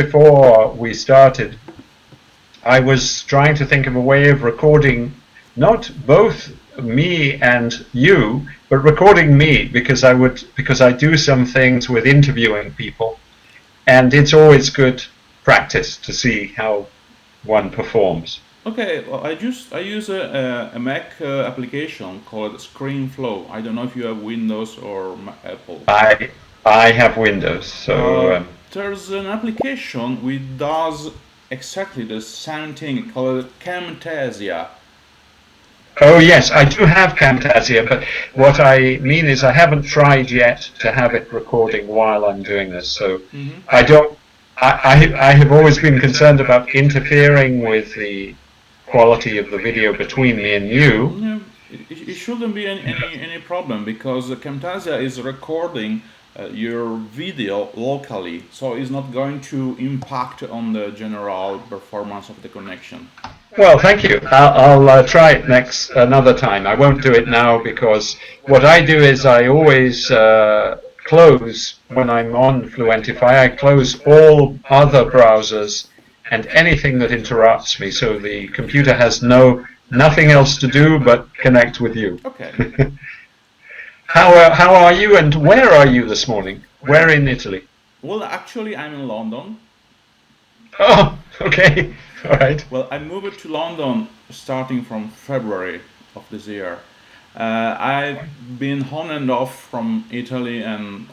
before we started, I was trying to think of a way of recording not both me and you, but recording me because I do some things with interviewing people, and it's always good practice to see how one performs. Okay, well, I use a Mac application called ScreenFlow. I don't know if you have Windows or Apple. I I have Windows, so There's an application which does exactly the same thing called Camtasia. oh yes, I do have Camtasia, but what I mean is I haven't tried yet to have it recording while I'm doing this. So Hmm. I don't. I have always been concerned about interfering with the quality of the video between me and you. Yeah, it shouldn't be any problem because Camtasia is recording your video locally, so it's not going to impact on the general performance of the connection. Well, thank you. I'll try it next another time. I won't do it now because what I do is I always close when I'm on Fluentify. I close all other browsers and anything that interrupts me, so the computer has nothing else to do but connect with you. Okay. How are you and where are you this morning? Where in Italy? Well, actually, I'm in London. Oh, okay. All right. Well, I moved to London starting from February of this year. I've been on and off from Italy and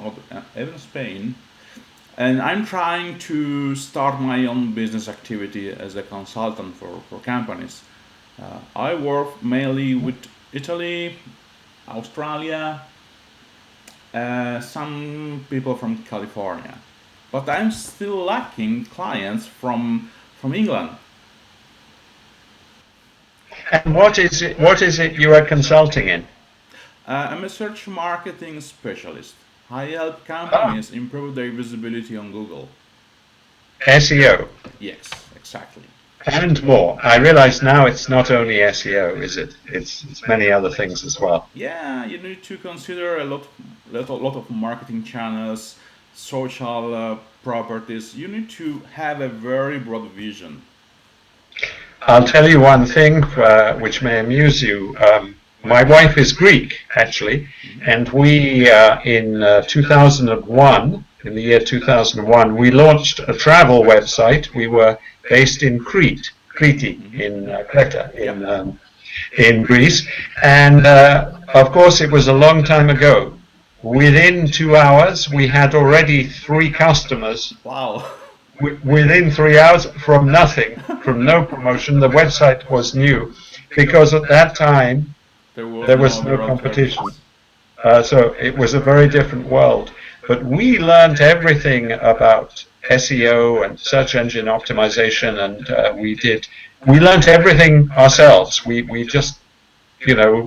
even Spain, and I'm trying to start my own business activity as a consultant for companies. I work mainly with Italy, Australia, some people from California, but I'm still lacking clients from England. And what is it you are consulting in? I'm a search marketing specialist. I help Ah, companies improve their visibility on Google. SEO Yes, exactly. and more. I realize now it's not only SEO, is it? It's many other things as well. Yeah, you need to consider lot of marketing channels, social properties. You need to have a very broad vision. I'll tell you one thing which may amuse you. My wife is Greek, actually, Hmm. and we in 2001, in the year 2001, we launched a travel website. We were based in Crete, Hmm. in Creta, Yeah. in Greece, and of course it was a long time ago. Within 2 hours, we had already three customers Wow. within 3 hours from nothing, from no promotion. The website was new because at that time There was there no was no other competition. alternatives. So it was a very different world. But we learned everything about SEO and search engine optimization, and we learned everything ourselves. We just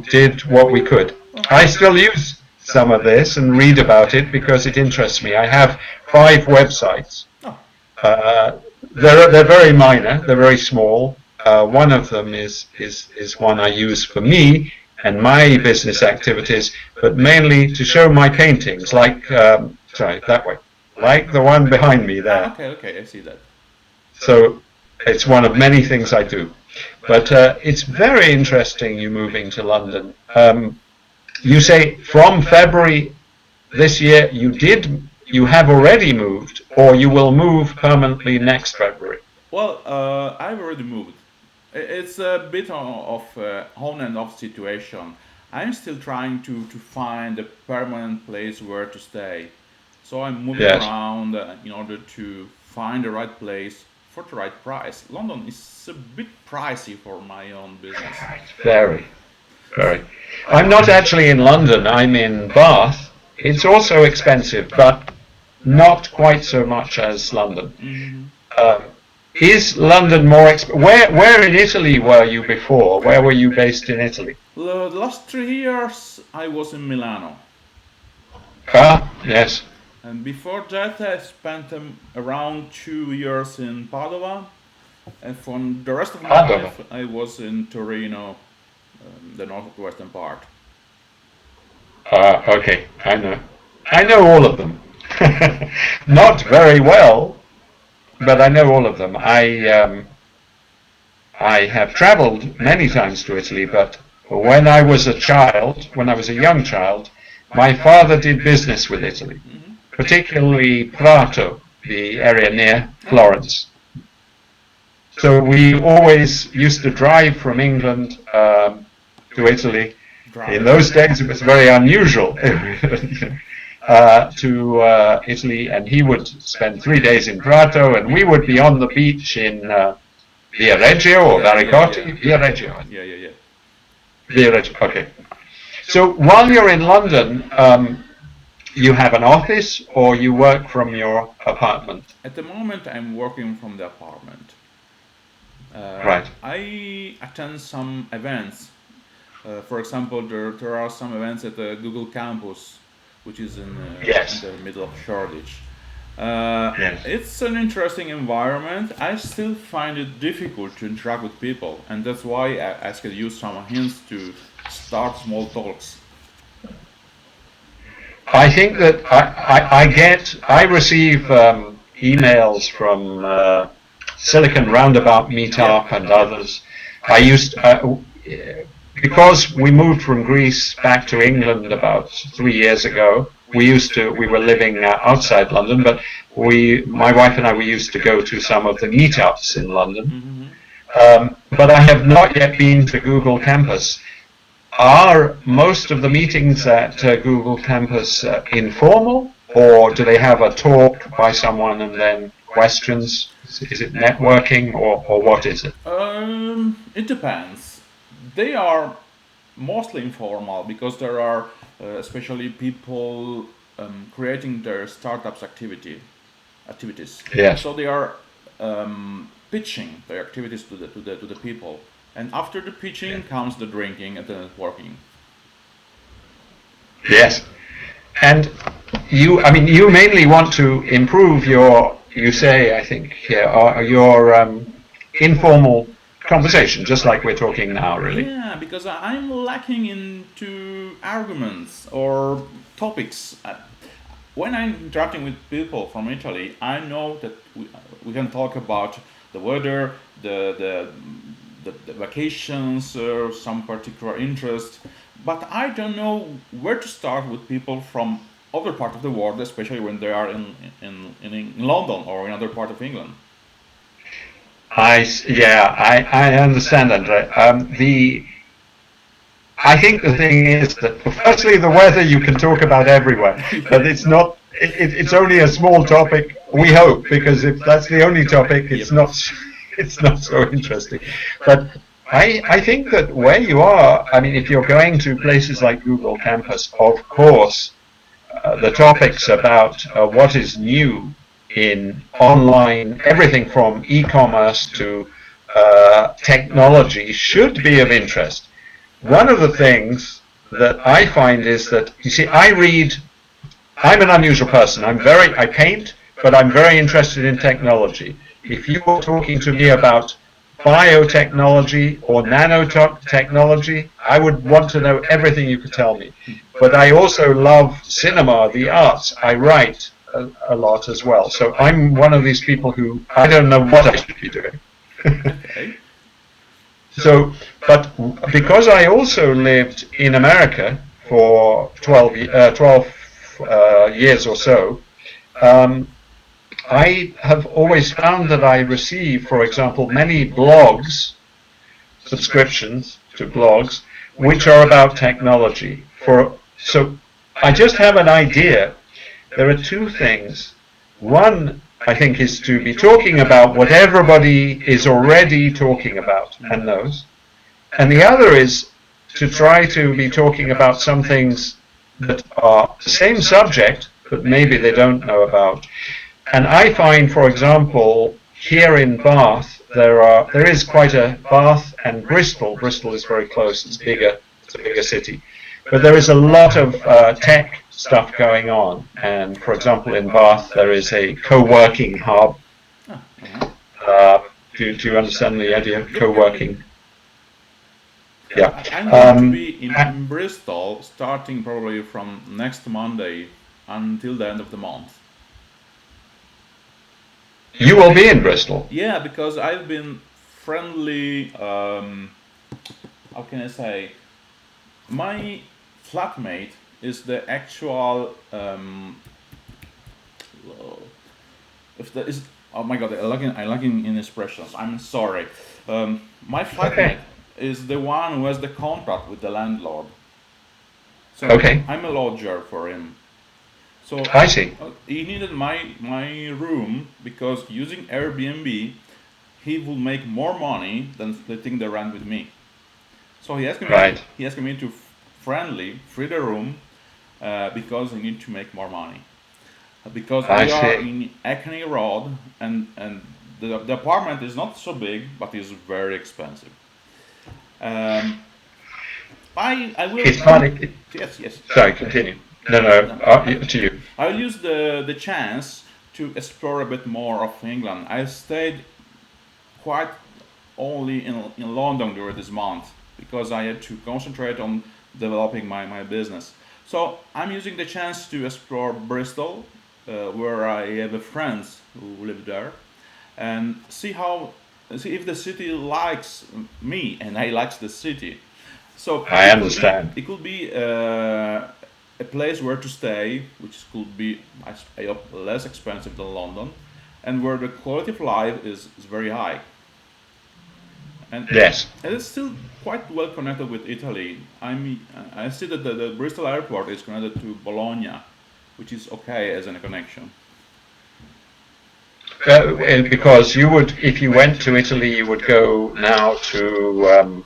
did what we could. I Okay. still use some of this and read about it because it interests me. I have 5 websites. Oh. uh, they're very minor. They're very small. One of them is one I use for me and my business activities, but mainly to show my paintings, like sorry, that way, like the one behind me Ah, there. okay, okay, I see that. So it's one of many things I do. But it's very interesting you moving to London. You say from February this year you have already moved, or you will move permanently next February. Well, I've already moved. It's a bit of on and off situation. I'm still trying to find a permanent place where to stay. So I'm moving Yes, around in order to find the right place for the right price. London is a bit pricey for my own business. very, very. I'm not actually in London. I'm in Bath. It's also expensive, but not quite so much as London. Hmm. Um, is London more where in Italy were you before? Where were you based in Italy? The last 3 years I was in Milano. Ah, yes. And before that, I spent around 2 years in Padova, and for the rest of my Padova. life, I was in Torino, the northwestern part. Ah, okay. I know. I know all of them. Not very well, but I know all of them. I have traveled many times to Italy, but when I was a child, when I was a young child, my father did business with Italy, particularly Prato, the area near Oh, Florence. So we always used to drive from England to Italy. In drive. those days, it was very unusual to Italy, and he would spend 3 days in Prato, and we would be on the beach in Via Reggio or Yeah, yeah, yeah, Varicotti? Via Reggio. yeah, yeah, yeah. Via Reggio. Okay. So while you're in London, you have an office or you work from your apartment. At the moment, I'm working from the apartment. Right. I attend some events. For example, there are some events at the Google campus, which is in Yes. the middle of Shoreditch. Yes. It's an interesting environment. I still find it difficult to interact with people, and that's why I asked you some hints to start small talks. I think that I receive emails from Silicon Roundabout Yeah, Meetup and yeah. others. I used because we moved from Greece back to England about 3 years ago. We were living outside London, but my wife and I, we used to go to some of the meetups in London. Hmm. But I have not yet been to Google Campus. Are most of the meetings at Google Campus informal, or do they have a talk by someone and then questions? Is it networking, or what is it? It depends. They are mostly informal because there are especially people creating their startups activities. Yes. So they are pitching their activities to the people, and after the pitching comes the drinking and the networking. Yes. And I mean, you mainly want to improve you say, I think, here, your informal conversation, just like we're talking now, really. Yeah, because I'm lacking into arguments or topics. When I'm interacting with people from Italy, I know that we can talk about the weather, the vacations, some particular interest, but I don't know where to start with people from other part of the world, especially when they are in London or in other part of England. I understand, Andre. I think the thing is that, firstly, the weather you can talk about everywhere, but Yeah. it's not. It's only a small topic. We hope, because if that's the only topic, Yep. it's not. It's not so interesting. But I think that where you are, I mean, if you're going to places like Google Campus, of course, the topics about what is new in online, everything from e-commerce to technology, should be of interest. One of the things that I find is that, you see, I'm an unusual person. I paint, but I'm very interested in technology. If you were talking to me about biotechnology or nanotechnology, I would want to know everything you could tell me. But I also love cinema, the arts. I write a lot as well. So I'm one of these people who I don't know what I should be doing. Okay. So, but because I also lived in America for 12 years or so, um, I have always found that I receive, for example, many blogs, subscriptions to blogs, which are about technology. So I just have an idea. There are two things. One, I think, is to be talking about what everybody is already talking about and knows. And the other is to try to be talking about some things that are the same subject, but maybe they don't know about. And I find, for example, here in Bath, there is quite a Bath and Bristol. Bristol is very close; it's bigger. It's a bigger city, but there is a lot of tech stuff going on. And for example, in Bath, there is a co-working hub. Ah, uh-huh. Uh, do you understand the idea of Yep, yep, yep. co-working? Yeah. I'm going to be in Bristol starting probably from next Monday until the end of the month. You will be in Bristol. Yeah, because I've been friendly. How can I say? My flatmate is the actual. If there is, oh my god, I lacking in expressions. I'm sorry. My flatmate Okay. is the one who has the contract with the landlord. So Okay. I'm a lodger for him. So I see. he needed my room because using Airbnb, he will make more money than splitting the rent with me. So Right. he asked me to friendly free the room because I need to make more money. Because I we are see. in Hackney Road and the apartment is not so big but is very expensive. Um, I will It's funny. yes yes Sorry, continue. No, no, no, to you. I'll use the chance to explore a bit more of England. I stayed quite only in London during this month because I had to concentrate on developing my business. So I'm using the chance to explore Bristol, where I have a friends who live there, and see if the city likes me and I likes the city. So I understand. it could be a place where to stay, which could be I hope less expensive than London, and where the quality of life is very high. And Yes. it is still quite well connected with Italy. I see that the Bristol airport is connected to Bologna, which is okay as a connection. Because you would, if you went to Italy, you would go now to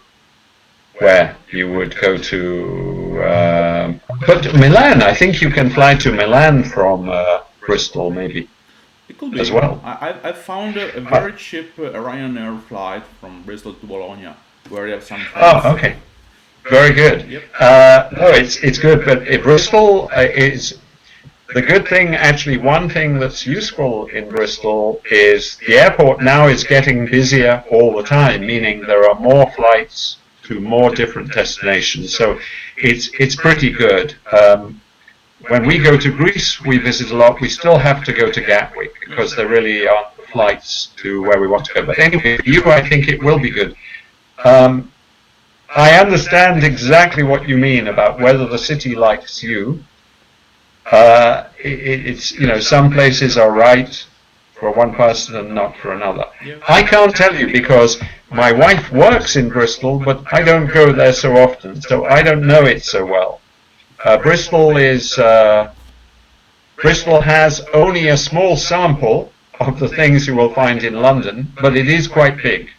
where? You would go to, but Milan. I think you can fly to Milan from Bristol, maybe It could as be. well. I found a Uh, very cheap Ryanair flight from Bristol to Bologna, where I have some oh, friends. okay, very good. Yep. No, it's good, but Bristol is the good thing. Actually, one thing that's useful in Bristol is the airport now is getting busier all the time, meaning there are more flights to more different destinations. So it's pretty good. When we go to Greece, we visit a lot. We still have to go to Gatwick because there really aren't the flights to where we want to go. But anyway, for you, I think it will be good. Um, I understand exactly what you mean about whether the city likes you. It's some places are right for one person and not for another. Yep. I can't tell you because my wife works in Bristol, but I don't go there so often, so I don't know it so well. Bristol is Bristol has only a small sample of the things you will find in London, but it is quite big.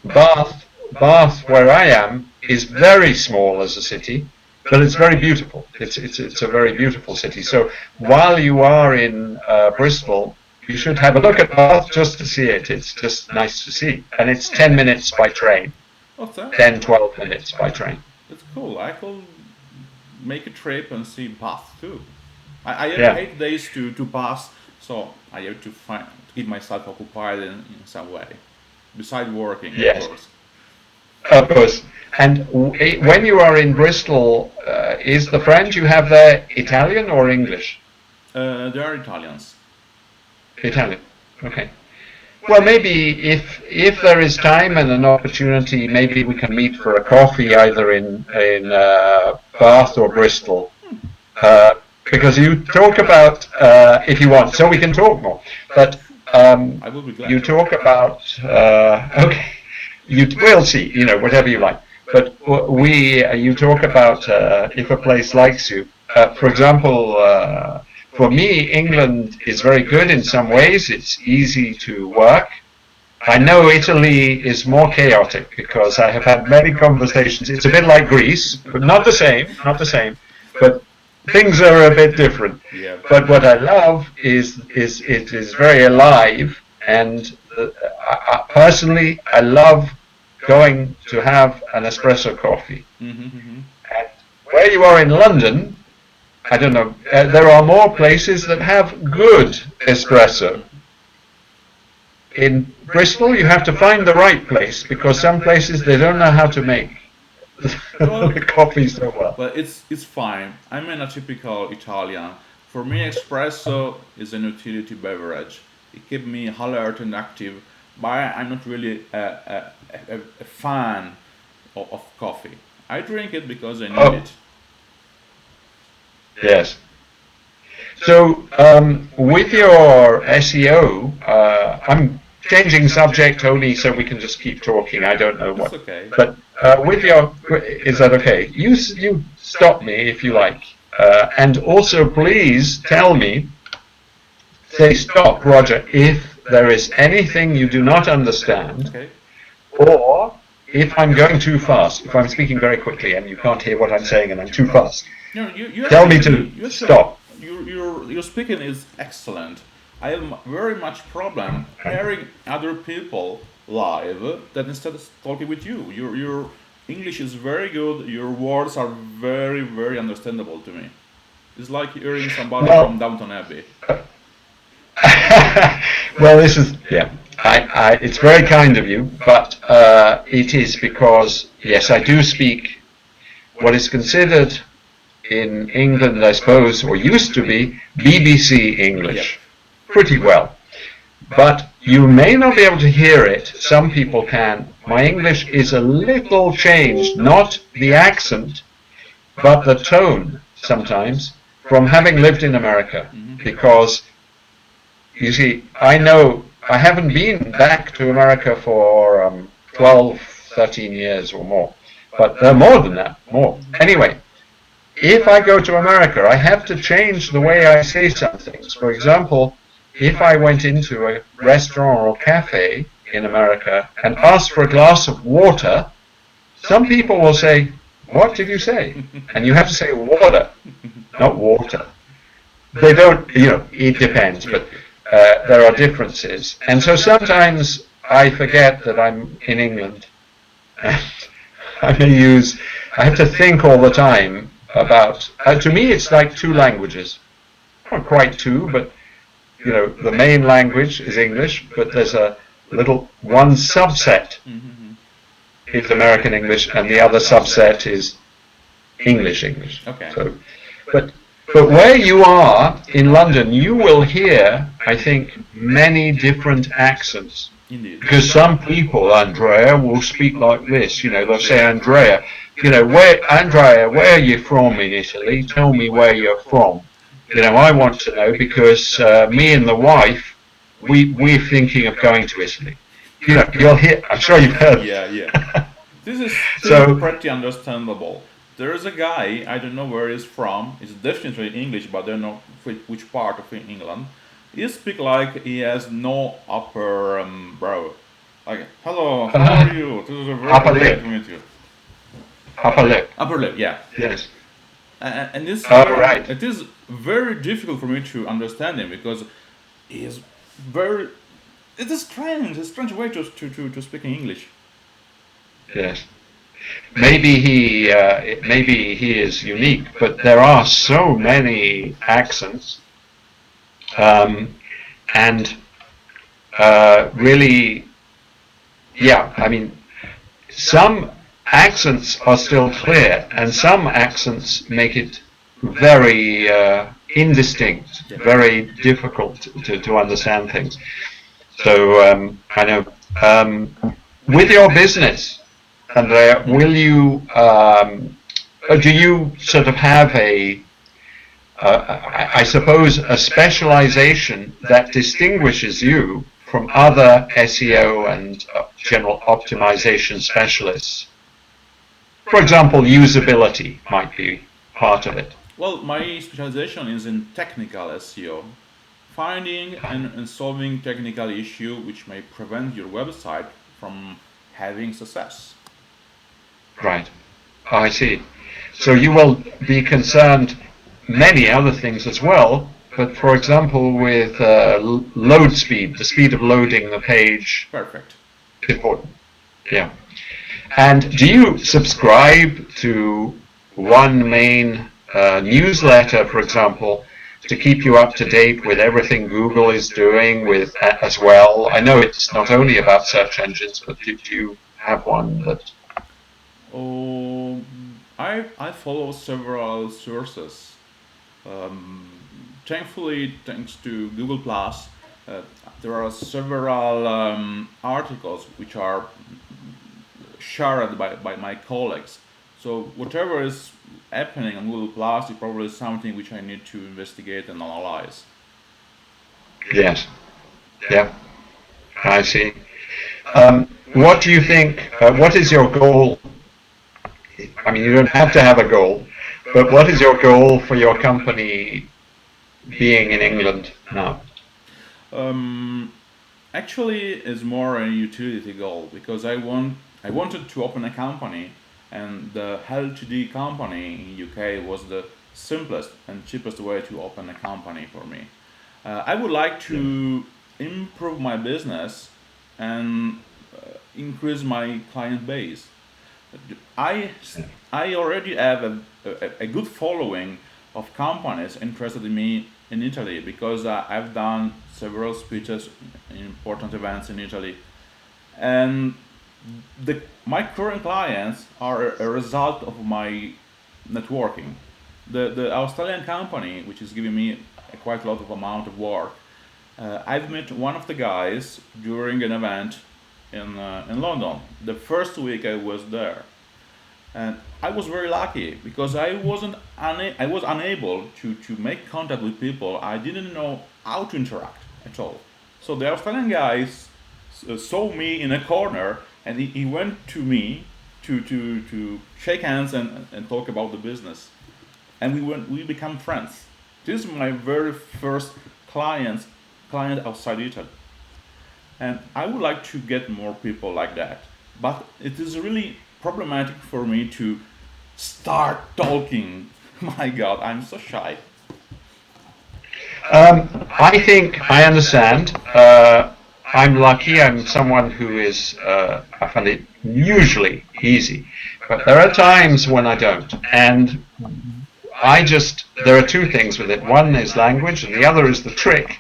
Bath, Bath, where I am, is very small as a city, but it's very beautiful. It's a very beautiful city. So while you are in Bristol, you should have a look at Bath just to see it. It's just nice to see, and it's 10 minutes by train, What's that? 10, 12 minutes by train. That's cool. I could make a trip and see Bath too. I have Yeah. 8 days to pass, so I have to keep myself occupied in some way, besides working, of Yes. course. Of course. And when you are in Bristol, is the friend you have there Italian or English? They are Italians. Italian. Okay. Well, maybe if there is time and an opportunity, maybe we can meet for a coffee either in Bath or Bristol. Uh, because you talk about if you want, so we can talk more. But I will be you glad. talk about okay. You will see, whatever you like. But you talk about if a place likes you. For example, for me, England is very good in some ways. It's easy to work. I know Italy is more chaotic because I have had many conversations. It's a bit like Greece, but not the same, not the same. But things are a bit different. Yeah. But what I love is it is very alive, and personally, I love going to have an espresso coffee. And where you are in London, I don't know, there are more places that have good espresso. In Bristol, you have to find the right place because some places they don't know how to make Well, the coffee so well. but it's fine. I'm a typical Italian. For me, espresso is an utility beverage. It keeps me alert and active. But I'm not really a fan of coffee. I drink it because I need Oh, it. yes. So, with your SEO, I'm changing subject only so we can just keep talking. I don't know It's what, okay. but with your, is that okay? You stop me if you like, and also please tell me, say stop, Roger, if there is anything you do not understand, Okay. or if I'm going too fast, if I'm speaking very quickly and you can't hear what I'm saying and I'm too fast, No, you tell me actually, to you actually, stop. your speaking is excellent. I have very much problem hearing other people live that instead of talking with you. Your English is very good. Your words are very understandable to me. It's like hearing somebody from Well, Downton Abbey. well, this is yeah. It's very kind of you, but it is because yes, I do speak what is considered in England, I suppose, or used to be BBC Yep. English, pretty well. But you may not be able to hear it. Some people can. My English is a little changed, not the accent, but the tone sometimes from having lived in America, because you see, I know I haven't been back to America for 12, 13 years or more, but more than that, more. Anyway, if I go to America, I have to change the way I say some things. For example, if I went into a restaurant or cafe in America and asked for a glass of water, some people will say, "What did you say?" And you have to say water, not water. They don't, it depends, but Yep. there are differences. And so sometimes I forget that I'm in England. And I have to think all the time about, to me, it's like two languages. Not quite two, but, the main language is English, but there's a little, one subset is American English, and the other subset is English. Okay. So, but but where you are in London, you will hear, I think, many different accents. Indeed. Because some people, Andrea, will speak like this. They'll say, Andrea, where are you from in Italy? Tell me where you're from. I want to know because me and the wife, we're thinking of going to Italy. You'll hear. I'm sure you've heard. Yeah. This is still So pretty understandable. There is a guy, I don't know where he's from, it's definitely English, but I don't know which part of England. He speaks like he has no upper brow. Like, hello, how are you? This is a very upper great lip, to meet you. upper lip. Upper lip, yeah. Yes. And this Oh, right. it is very difficult for me to understand him because he is very. It is strange, a strange way to speak in English. Yes. Maybe he is unique, but there are so many accents, um, and really, yeah. I mean, some accents are still clear, and some accents make it very indistinct, Yeah. very difficult to understand things. So I know. With your business, Andrea, will you? Do you sort of have I suppose, a specialization that distinguishes you from other SEO and general optimization specialists? For example, usability might be part of it. Well, my specialization is in technical SEO, finding and solving technical issue which may prevent your website from having success. Right. I see. So you will be concerned many other things as well, but for example, with load speed, the speed of loading the page Perfect. is important. Yeah. And do you subscribe to one main newsletter, for example, to keep you up to date with everything Google is doing with as well? I know it's not only about search engines, but do you have one that? Oh, I follow several sources. Thankfully, thanks to Google Plus, Uh, there are several articles which are shared by my colleagues. So whatever is happening on Google Plus is probably something which I need to investigate and analyze. Yes. Yeah. I see. What do you think? What is your goal? I mean, you don't have to have a goal, but what is your goal for your company being in England now? Um, Actually, it's more a utility goal because I wanted to open a company, and the LTD company in UK was the simplest and cheapest way to open a company for me. I would like Yeah. to improve my business and increase my client base. I I already have a good following of companies interested in me in Italy because I've done several speeches in important events in Italy, and my current clients are a result of my networking. The Australian company, which is giving me a quite a lot of amount of work, I've met one of the guys during an event in London. The first week I was there, and I was very lucky because I was unable to make contact with people. I didn't know how to interact at all. So the Australian guy saw me in a corner, and he went to me to shake hands and talk about the business, and we become friends. This is my very first client outside Italy, and I would like to get more people like that. But it is really problematic for me to start talking. My God, I'm so shy. I think I understand. I'm lucky. I'm someone who is, I find it usually easy. But there are times when I don't. And there are two things with it. One is language, and the other is the trick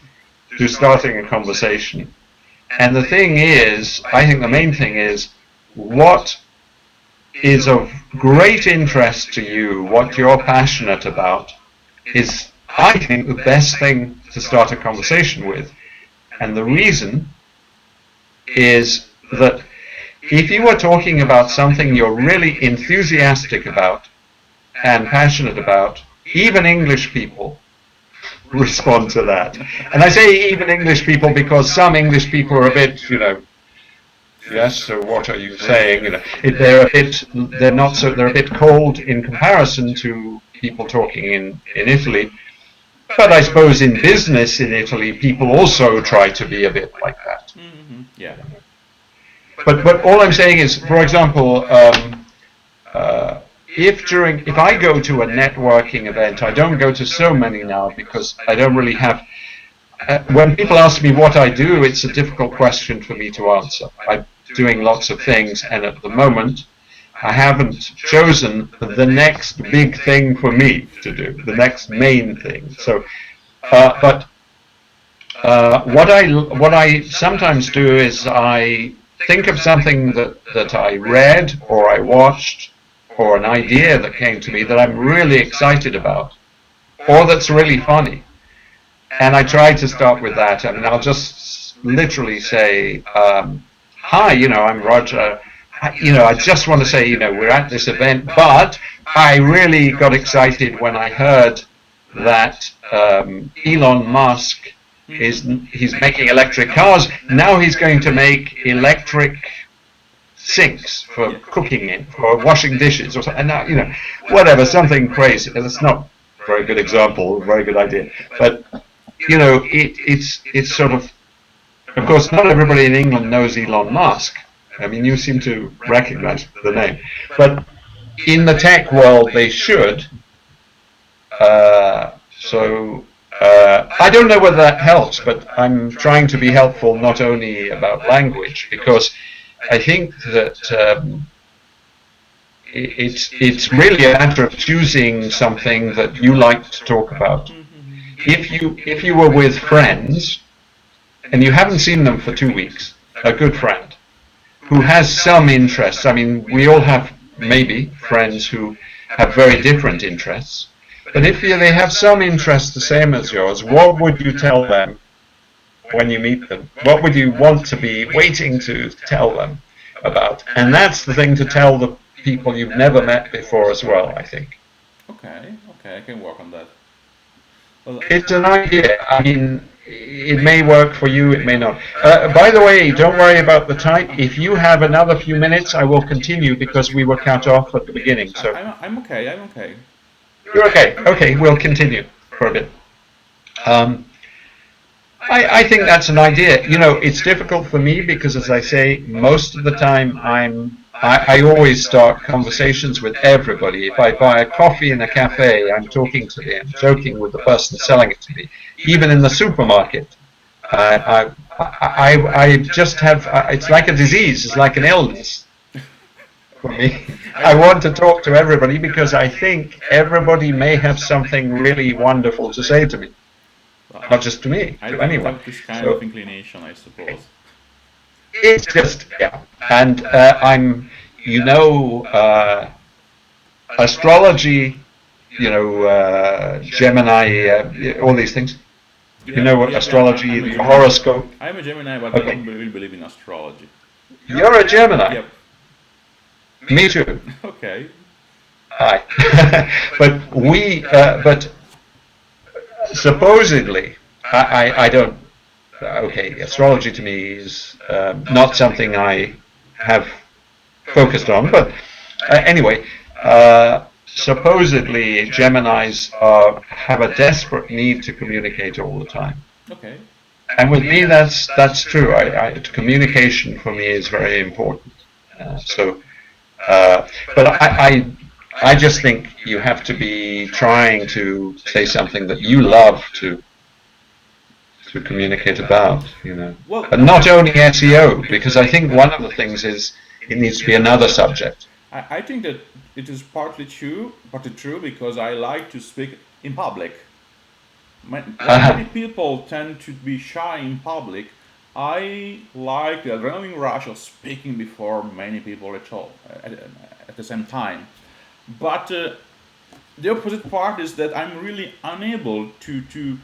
to starting a conversation. And the thing is, I think the main thing is, what is of great interest to you, what you're passionate about, is, I think, the best thing to start a conversation with. And the reason is that if you are talking about something you're really enthusiastic about and passionate about, even English people respond to that. And I say even English people because some English people are a bit, yes, so what are you saying? They're a bit cold in comparison to people talking in Italy. But I suppose in business in Italy, people also try to be a bit like that. Yeah. But all I'm saying is, for example, if I go to a networking event, I don't go to so many now because I don't really have. When people ask me what I do, it's a difficult question for me to answer. I'm doing lots of things, and at the moment, I haven't chosen the next big thing for me to do, the next main thing. So, but what I sometimes do is I think of something that I read or I watched or an idea that came to me that I'm really excited about or that's really funny. And I try to start with that. I mean, I'll just literally say, hi, I'm Roger. I just want to say, we're at this event, but I really got excited when I heard that Elon Musk he's making electric cars. Now he's going to make electric sinks for Yeah. cooking in, for washing dishes, or something. And now, whatever, something crazy. That's not a very good example, a very good idea. But it's sort of course, not everybody in England knows Elon Musk. I mean, you seem to recognize the name, but in the tech world, they should. So I don't know whether that helps, but I'm trying to be helpful not only about language, because I think that it's really a matter of choosing something that you like to talk about. If you were with friends and you haven't seen them for 2 weeks, a good friend who has some interests. I mean, we all have maybe friends who have very different interests. But if they have some interests the same as yours, what would you tell them when you meet them? What would you want to be waiting to tell them about? And that's the thing to tell the people you've never met before as well, I think. Okay, okay, I can work on that. Well, It's an idea. I mean, it may work for you, it may not. By the way, don't worry about the time. If you have another few minutes, I will continue because we were cut off at the beginning. So I'm okay. I'm okay. you're okay. Okay, we'll continue for a bit. Um, I think that's an idea. You know, it's difficult for me because, as I say, most of the time I always start conversations with everybody. If I buy a coffee in a cafe, I'm talking to them, joking with the person selling it to me. Even in the supermarket, I just have. It's like a disease. It's like an illness for me. I want to talk to everybody because I think everybody may have something really wonderful to say to me. Well, Not just to me, I to don't anyone. have this kind of So inclination, I suppose. it's just, yeah. And astrology, Gemini, all these things. You know what Yeah. astrology, I'm a the Gemini. horoscope. I'm a Gemini, but I don't Okay, really believe in astrology. you're a Gemini. Yep. Me too. Okay. Hi. But supposedly, I don't. Okay, astrology to me is not something I have focused on, but anyway, supposedly Geminis have a desperate need to communicate all the time. Okay. And with me, that's true. Communication for me is very important. So, uh, but I just think you have to be trying to say something that you love to communicate about, Well, and not only SEO, because I think one of the things is it needs to be another subject. I think that it is partly true because I like to speak in public. When many people tend to be shy in public, I like the adrenaline rush of speaking before many people at the same time. But the opposite part is that I'm really unable to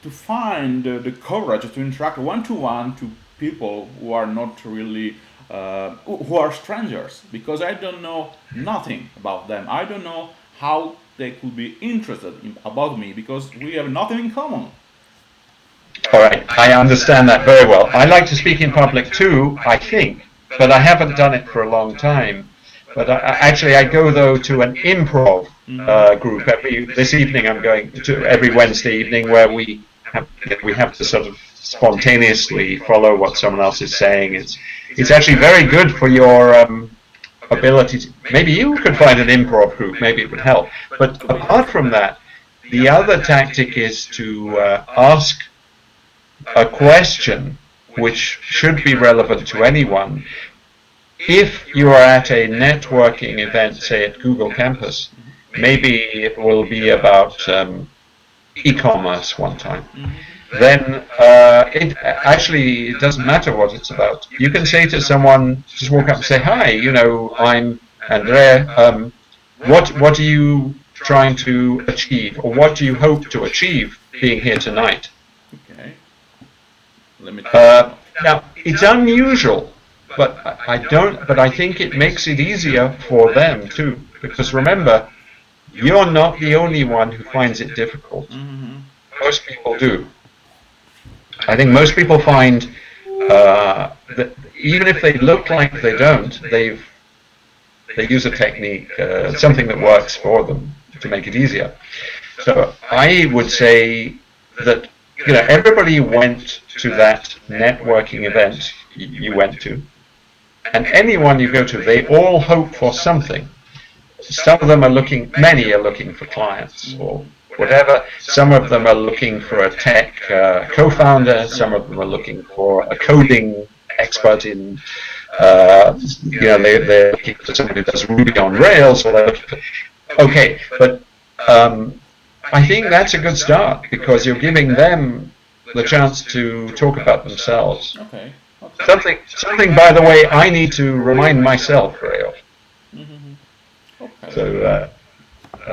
find the courage to interact one to one to people who are not really who are strangers because I don't know nothing about them. I don't know how they could be interested about me because we have nothing in common. All right, I understand that very well. I like to speak in public too, I think, but I haven't done it for a long time. But actually, I go though to an improv group this evening. I'm going to every Wednesday evening where we have to sort of spontaneously follow what someone else is saying. It's actually very good for your ability to. Maybe you could find an improv group. Maybe it would help. But apart from that, the other tactic is to ask a question which should be relevant to anyone. If you are at a networking event, say at Google Campus, maybe it will be about e-commerce one time. Then it doesn't matter what it's about. You can say to someone, just walk up and say, "Hi, I'm Andrea. What are you trying to achieve, or what do you hope to achieve being here tonight?" Okay, let me take some notes. Now, it's unusual, but I don't. But I think it makes it easier for them too, because remember, you're not the only one who finds it difficult. Most people do. I think most people find that even if they look like they don't, they use a technique, something that works for them to make it easier. So I would say that everybody went to that networking event you went to, and anyone you go to, they all hope for something. Some of them many are looking for clients or whatever. Some of them are looking for a tech co-founder. Some of them are looking for a coding expert in, they're looking for somebody who does Ruby on Rails. Or they're looking for, okay, but I think that's a good start because you're giving them the chance to talk about themselves. Okay. Something, by the way, I need to remind myself very often. Okay. So,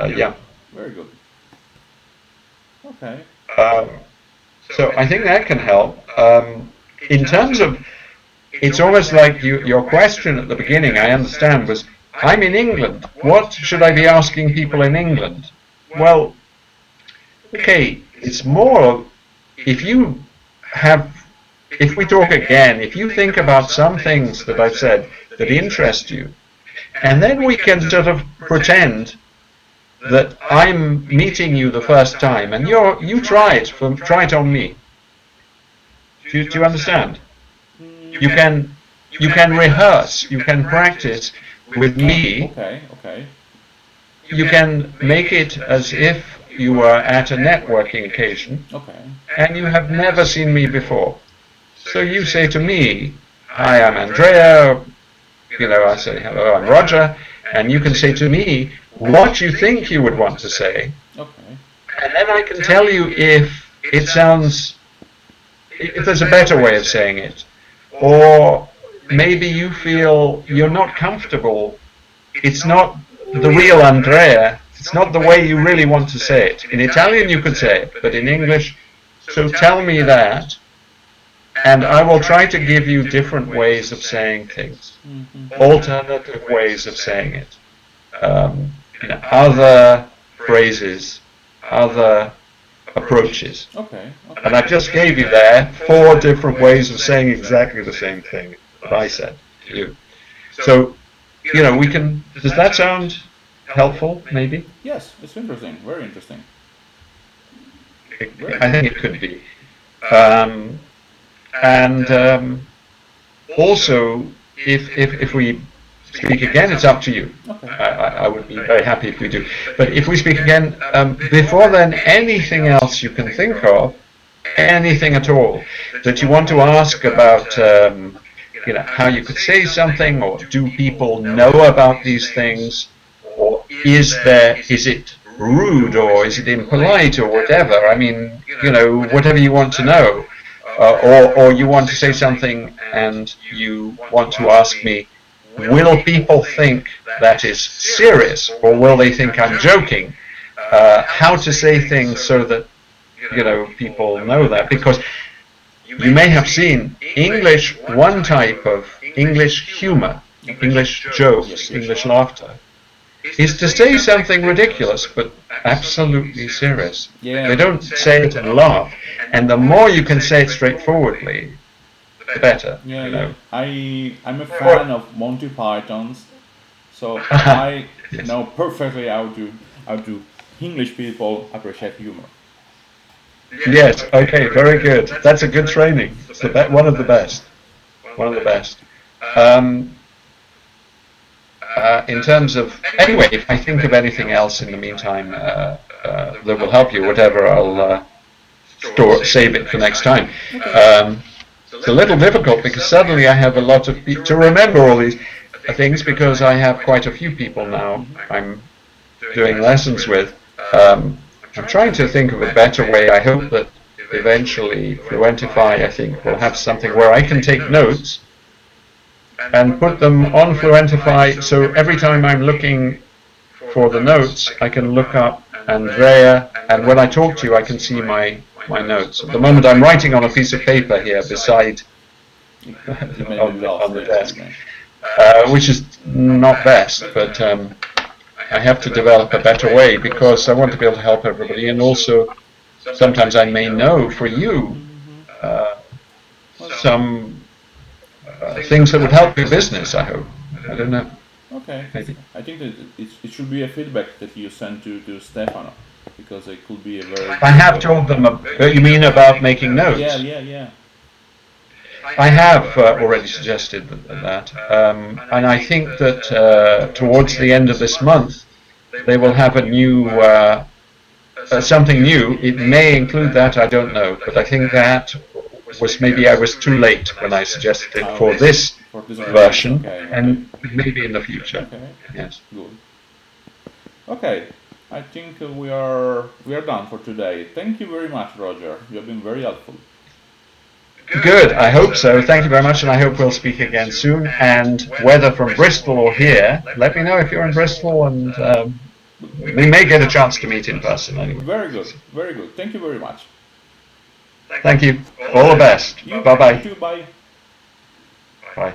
yeah. Very good. Okay. Um, So I think that can help. In terms of, it's almost like your question at the beginning, I understand, was, I'm in England. What should I be asking people in England? Well, okay, it's more, if you have, if we talk again, if you think about some things that I've said that interest you, and then we can sort of pretend that I'm meeting you the first time, and you try it on me. Do you understand? You can you can rehearse, you can practice with me. Okay, okay. You can make it as if you were at a networking occasion, Okay. and you have never seen me before. So you say to me, "Hi, I'm Andrea." I say, "Hello, I'm Roger," and you can say to me what you think you would want to say, Okay. and then I can tell you if there's a better way of saying it, or maybe you feel you're not comfortable. It's not the real Andrea. It's not the way you really want to say it. In Italian you could say it, but in English, so tell me that, and I will try to give you different ways of saying things, alternative ways of saying it, other phrases, other approaches. Okay. And I just gave you there 4 different ways of saying exactly the same thing that I said to you. So, we can, does that sound helpful, maybe? Yes, it's interesting. Very interesting. I think it could be. Um, and also, if we speak again, it's up to you. Okay. I would be very happy if we do. But if we speak again, before then, anything else you can think of, anything at all that you want to ask about, how you could say something, or do people know about these things, or is it rude, or is it impolite, or whatever? I mean, whatever you want to know, or you want to say something and you want to ask me, will people think that is serious, or will they think I'm joking? How to say things so that people know that, because you may have seen English, one type of English humor, English jokes, English laughter, is to say something ridiculous but absolutely serious. Yeah. They don't say it and laugh, and the more you can say it straightforwardly, the better. Yeah. I'm a fan of Monty Python's, so I Yes. know perfectly how to English people appreciate humor. Yes. Okay. Very good. That's a good training. It's one of the best. One of the best. Um, in terms of, anyway, if I think of anything else in the meantime that will help you, whatever, I'll save it for next time. It's a little difficult because suddenly I have a lot of people to remember all these things, because I have quite a few people now I'm doing lessons with. I'm trying to think of a better way. I hope that eventually Fluentify, I think, will have something where I can take notes and put them on Fluentify, so every time I'm looking for the notes, I can look up Andrea, and when I talk to you, I can see my notes. At the moment, I'm writing on a piece of paper here beside on the desk, which is not best, but I have to develop a better way, because I want to be able to help everybody, and also sometimes I may know for you some things that would help your business, I hope. I don't know. Okay. Maybe. I think that it should be a feedback that you send to Stefano, because it could be a very. I have told them. You mean about making notes? Yeah. I have already suggested that, and I think that towards the end of this month, they will have a new something new. It may include that, I don't know, but I think that was, maybe I was too late when I suggested it for this version, Okay. and maybe in the future. Okay. Yes. Good. Okay. I think we are done for today. Thank you very much, Roger. You have been very helpful. Good, I hope so. Thank you very much, and I hope we'll speak again soon. And whether from Bristol or here, let me know if you're in Bristol, and we may get a chance to meet in person anyway. Very good. Very good. Thank you very much. Thank you. All the best. You Bye-bye. too. Bye. Bye.